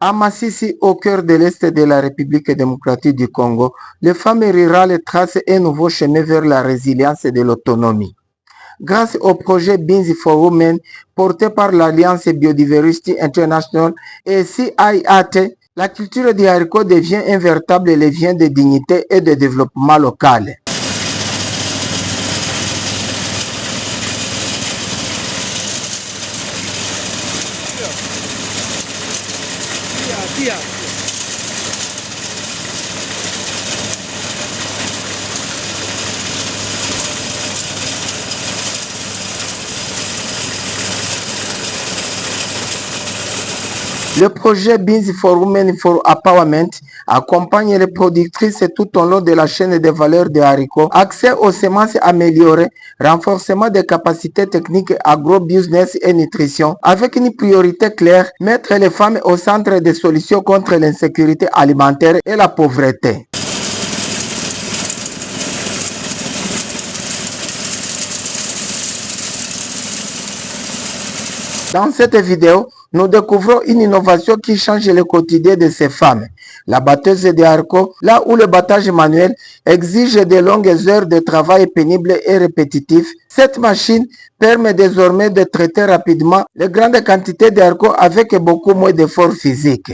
À Masisi, au cœur de l'Est de la République démocratique du Congo, les femmes rurales tracent un nouveau chemin vers la résilience et de l'autonomie. Grâce au projet Beans for Women porté par l'Alliance Biodiversity International et CIAT, la culture du haricot devient un véritable levier de dignité et de développement local. Le projet Beans for Women for Empowerment accompagne les productrices tout au long de la chaîne de valeur des haricots, accès aux semences améliorées, renforcement des capacités techniques agro-business et nutrition, avec une priorité claire, mettre les femmes au centre des solutions contre l'insécurité alimentaire et la pauvreté. Dans cette vidéo, nous découvrons une innovation qui change le quotidien de ces femmes. La batteuse de haricots, là où le battage manuel exige de longues heures de travail pénible et répétitif, cette machine permet désormais de traiter rapidement les grandes quantités de haricots avec beaucoup moins d'efforts physiques.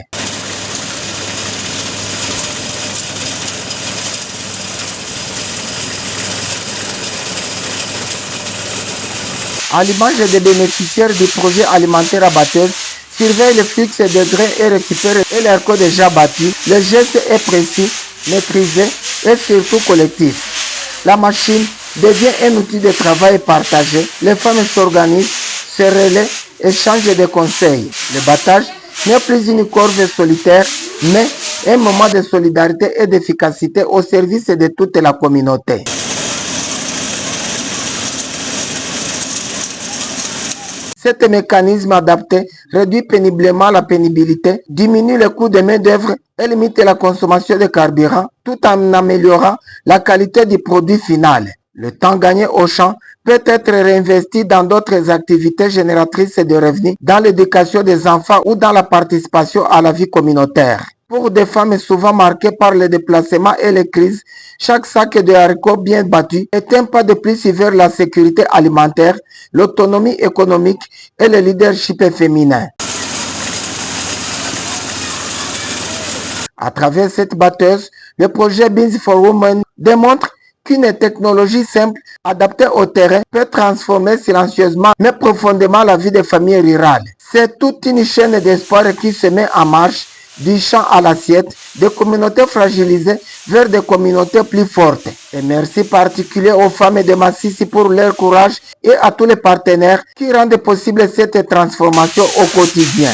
À l'image des bénéficiaires du projet alimentaire à batteuse, surveille le flux de grains et récupère les haricots déjà battus. Le geste est précis, maîtrisé et surtout collectif. La machine devient un outil de travail partagé. Les femmes s'organisent, se relaient, échangent des conseils. Le battage n'est plus une corvée solitaire, mais un moment de solidarité et d'efficacité au service de toute la communauté. Cet mécanisme adapté réduit péniblement la pénibilité, diminue le coût de main-d'œuvre et limite la consommation de carburant tout en améliorant la qualité du produit final. Le temps gagné au champ peut être réinvesti dans d'autres activités génératrices de revenus, dans l'éducation des enfants ou dans la participation à la vie communautaire. Pour des femmes souvent marquées par les déplacements et les crises, chaque sac de haricots bien battu est un pas de plus vers la sécurité alimentaire, l'autonomie économique et le leadership féminin. À travers cette batteuse, le projet Beans for Women démontre qu'une technologie simple, adaptée au terrain, peut transformer silencieusement mais profondément la vie des familles rurales. C'est toute une chaîne d'espoir qui se met en marche, du champ à l'assiette, des communautés fragilisées vers des communautés plus fortes. Et merci particulier aux femmes de Masisi pour leur courage et à tous les partenaires qui rendent possible cette transformation au quotidien.